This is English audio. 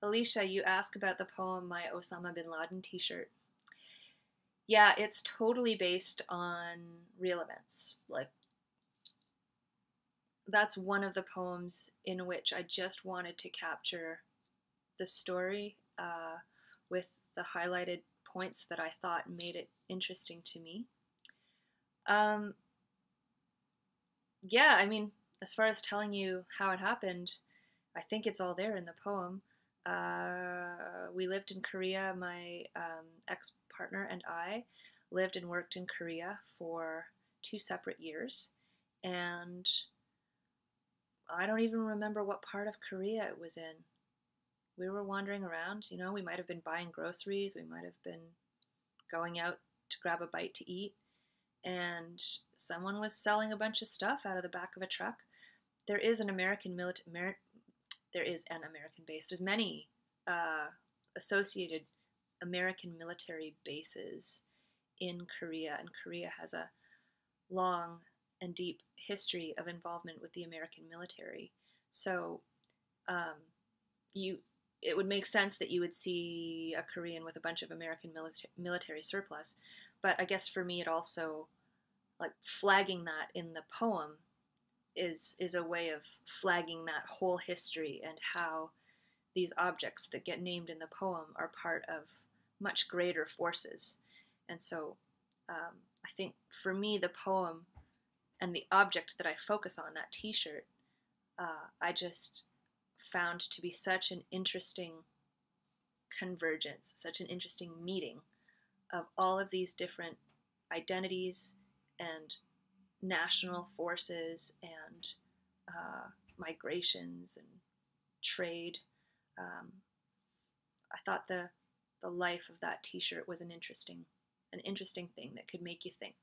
Alicia, you ask about the poem My Osama bin Laden t-shirt. Yeah, it's totally based on real events. Like, that's one of the poems in which I just wanted to capture the story with the highlighted points that I thought made it interesting to me. Um, yeah, I mean, as far as telling you how it happened, I think it's all there in the poem. We lived in Korea. My ex partner and I lived and worked in Korea for 2 separate years. And I don't even remember what part of Korea it was in. We were wandering around, we might have been buying groceries, we might have been going out to grab a bite to eat, and someone was selling a bunch of stuff out of the back of a truck. There is an American there is an American base. There's many uh, associated American military bases in Korea, and Korea has a long and deep history of involvement with the American military. So um, you it would make sense that you would see a Korean with a bunch of American military surplus. But I guess for me, it also, like, flagging that in the poem is a way of flagging that whole history and how these objects that get named in the poem are part of much greater forces. And so I think for me, the poem and the object that I focus on, that T-shirt, I just found to be such an interesting convergence, such an interesting meeting of all of these different identities and national forces and migrations and trade. Um, I thought the life of that T-shirt was an interesting thing that could make you think.